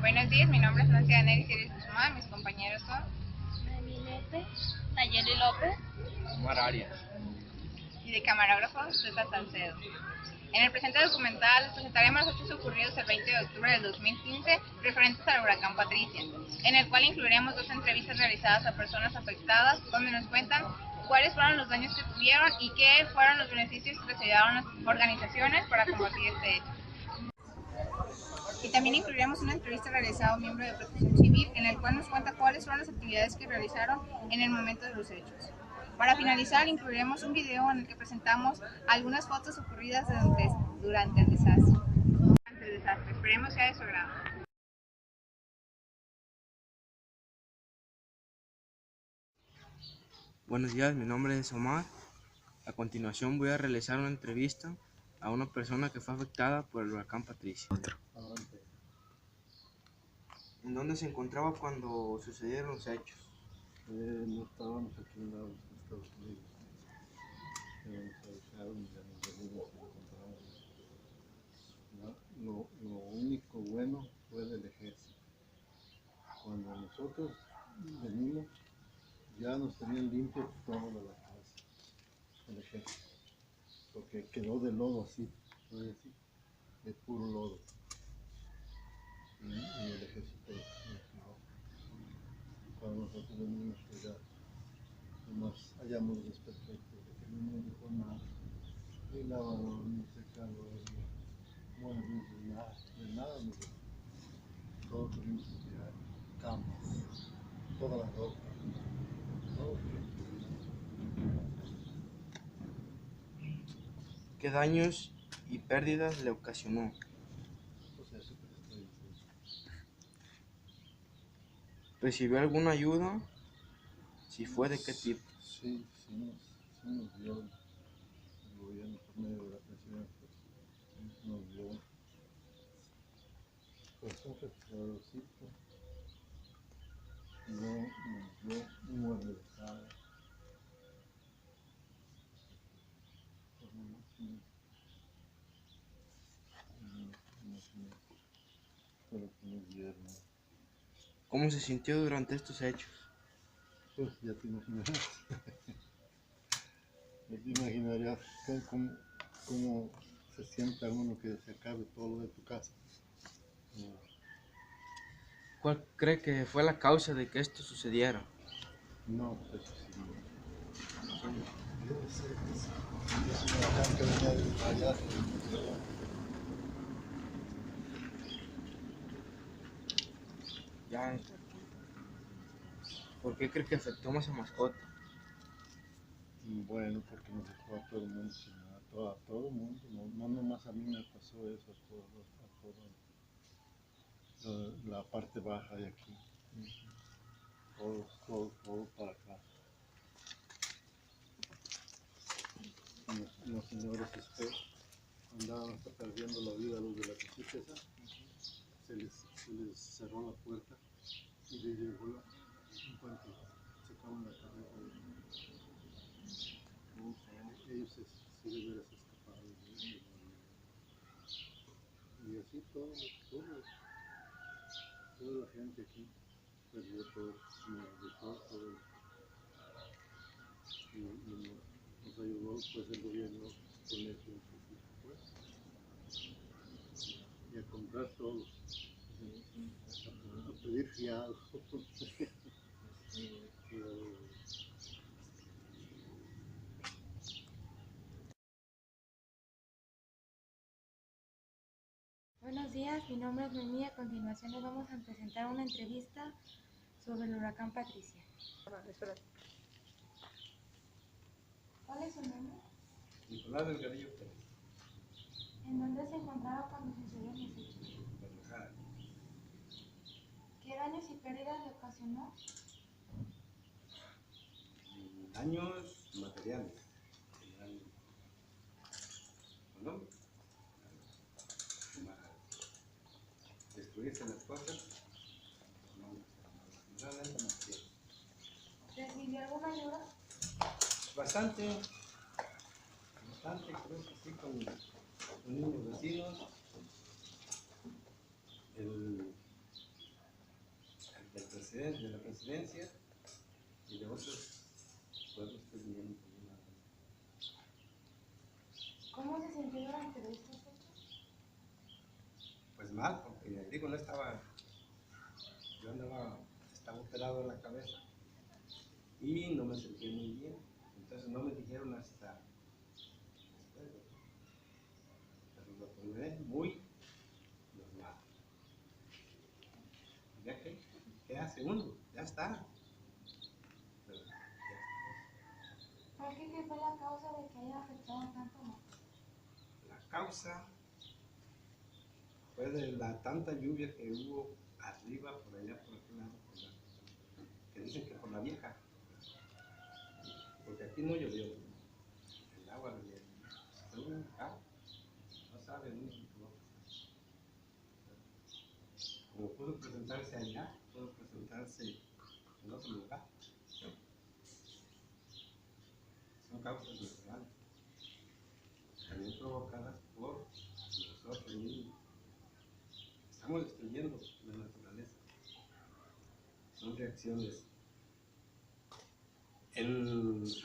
Buenos días, mi nombre es Nancy Anelis Iris Guzmán, mis compañeros son Nayeli Nayeli López, Omar Arias. y de camarógrafo César Salcedo. En el presente documental les presentaremos los hechos ocurridos el 20 de octubre del 2015 referentes al huracán Patricia, en el cual incluiremos 2 entrevistas realizadas a personas afectadas donde nos cuentan cuáles fueron los daños que tuvieron y qué fueron los beneficios que recibieron las organizaciones para combatir este hecho. Y también incluiremos una entrevista realizada a un miembro de Protección Civil en el cual nos cuenta cuáles fueron las actividades que realizaron en el momento de los hechos. Para finalizar, incluiremos un video en el que presentamos algunas fotos ocurridas durante el desastre. Esperemos sea de su agrado. Buenos días, mi nombre es Omar. A continuación voy a realizar una entrevista a una persona que fue afectada por el huracán Patricia. ¿En dónde se encontraba cuando sucedieron los hechos? No estábamos aquí en Estados Unidos. Nos avisaron y ya nos venimos y encontramos. Lo único bueno fue del ejército. Cuando nosotros venimos, ya nos tenían limpio todo de la casa, el ejército, porque quedó de lodo así, de puro lodo. Y el ejército nos tiró. Cuando nosotros venimos, pues ya nomás hallamos desperfectos, de que no nos dejó nada, ni lavador, ni secador, ni muebles, ni nada, de nada nos dejó. Todo tuvimos que tirar, camas, toda la ropa, todo lo que tuvimos. ¿Qué daños y pérdidas le ocasionó? Pues eso que te estoy diciendo. ¿Recibió alguna ayuda? Si fue, ¿de qué tipo? Sí nos dio el gobierno por medio de la presidencia, nos dio pues un refrigeradorcito, nos dio un mueble de sala, pues nomás fue lo que nos dieron. ¿Cómo se sintió durante estos hechos? Pues ya te imaginarás. Ya te imaginarás cómo se siente uno que se acabe todo lo de tu casa. ¿Cuál cree que fue la causa de que esto sucediera? No, pues eso sí. Es un huracán que venía de allá. Ya, ¿por qué cree que afectó más a mascota? Bueno, porque nos dejó a todo el mundo sin nada, a todo el mundo, no nomás a mí me pasó eso, a toda la parte baja de aquí, todo para acá. Los señores andaban hasta perdiendo la vida a los de la casita esa, se les cerró la puerta y les llegó en cuanto sacaron la carreta. Ellos se de veras escaparon y así toda la gente aquí perdió todo, nos dejó todo y nos ayudó pues el gobierno con eso un poquito pues y a comprar todo, a pedir fiado. buenos días, mi nombre es Noemí. A continuación les vamos a presentar una entrevista sobre el huracán Patricia. ¿Cuál es su nombre? Nicolás Delgadillo Pérez. ¿En dónde se encontraba cuando sucedieron los hechos? Guadalajara. ¿Qué daños y pérdidas le ocasionó? Daños materiales. ¿No? Destruirse las cosas. No, realmente no quiero. ¿Recibió alguna ayuda? Bastante, creo que sí, con niños vecinos. de la presidencia y de otros pueblos que vinieron. ¿Cómo se sintió durante estos hechos? Pues mal, porque digo, no estaba, yo estaba operado en la cabeza y no me sentía muy bien, entonces no me dijeron hasta después, pero lo tomé muy normal. Ya que, ¿qué hace uno? Ya está. Pero, ya está. ¿Por qué fue la causa de que haya afectado tanto más? La causa fue de la tanta lluvia que hubo arriba, por allá, por aquel lado, que dicen que por la vieja, porque aquí no llovió, el agua venía. No sabe uno lo que va a pasar. Como pudo presentarse allá, pudo presentarse en otro lugar. Son causas naturales, también provocadas por nosotros mismos. Estamos destruyendo la naturaleza. Son reacciones.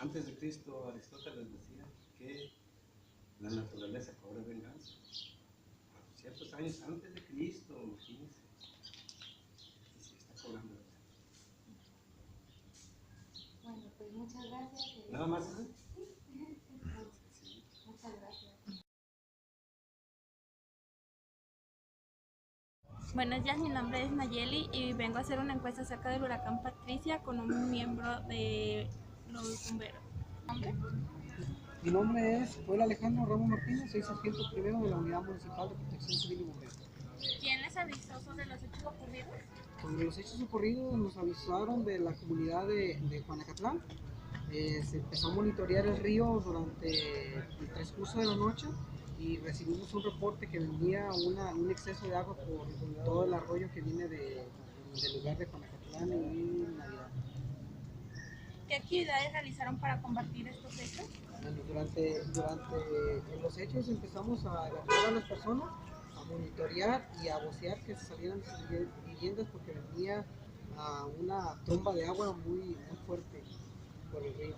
Antes de Cristo, Aristóteles decía que la naturaleza cobra venganza. 400 años antes de Cristo, imagínense. Y sí está cobrando venganza. Bueno, pues muchas gracias. Nada más, ¿eh? Sí. Muchas gracias. Buenos días, mi nombre es Nayeli y vengo a hacer una encuesta acerca del huracán Patricia con un miembro de los bomberos. ¿Nombre? Mi nombre es Joel Alejandro Ramos Martínez, soy sargento primero de la Unidad Municipal de Protección Civil y Bomberos. ¿Quién les avisó sobre los hechos ocurridos? Sobre los hechos ocurridos nos avisaron de la comunidad de Juanacatlán. Se empezó a monitorear el río durante el transcurso de la noche y recibimos un reporte que venía un exceso de agua por todo el arroyo que viene del lugar de Juanacatlán y Navidad. ¿Qué actividades realizaron para combatir estos hechos? Bueno, durante los hechos empezamos a evacuar a las personas, a monitorear y a vocear que se salieran de sus viviendas porque venía una tromba de agua muy fuerte por el río.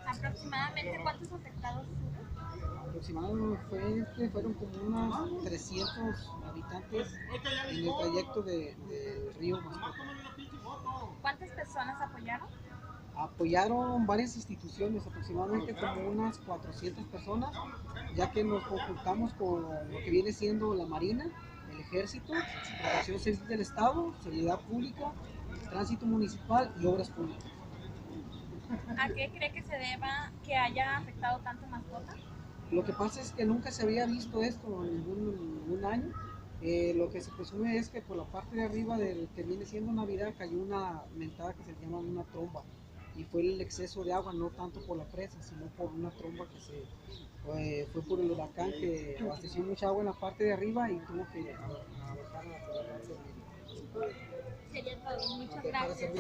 ¿Aproximadamente cuántos afectados hubo? Aproximadamente fueron como unos 300 habitantes en el trayecto del río Mascota. ¿Cuántas personas apoyaron? Apoyaron varias instituciones, aproximadamente como unas 400 personas, ya que nos conjuntamos con lo que viene siendo la Marina, el Ejército, Protección Civil del Estado, Seguridad Pública, Tránsito Municipal y Obras Públicas. ¿A qué cree que se deba que haya afectado tanto Mascota? Lo que pasa es que nunca se había visto esto en ningún año. Lo que se presume es que por la parte de arriba del que viene siendo Navidad cayó una mentada que se llama una tromba. Y fue el exceso de agua, no tanto por la presa, sino por una tromba que fue por el huracán que abasteció mucha agua en la parte de arriba y tuvo que bajar a la parte de medio. Sería todo. Muchas gracias.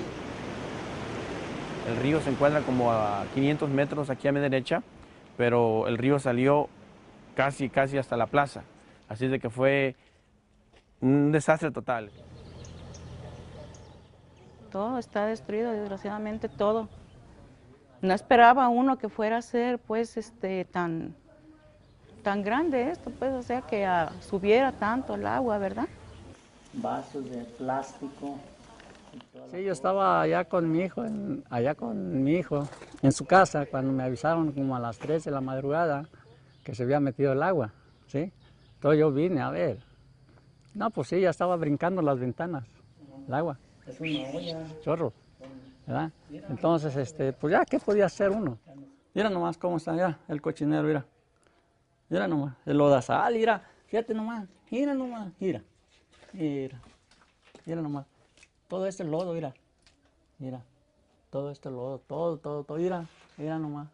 El río se encuentra como a 500 metros aquí a mi derecha, pero el río salió casi hasta la plaza. Así de que fue un desastre total. Todo está destruido, desgraciadamente todo. No esperaba uno que fuera a ser pues tan grande esto, pues, o sea, que subiera tanto el agua, ¿verdad? Vasos de plástico. Sí, yo estaba allá con mi hijo, en su casa, cuando me avisaron como a las 3 de la madrugada que se había metido el agua, ¿sí? Entonces yo vine a ver. No, pues sí, ya estaba brincando las ventanas, el agua. Es una olla. Chorro, ¿verdad? Entonces, pues ya, ¿qué podía hacer uno? Mira nomás cómo está ya el cochinero, mira. Mira nomás, el lodazal, mira, fíjate nomás, mira nomás, mira nomás. Todo este lodo, mira, todo este lodo, todo, mira nomás.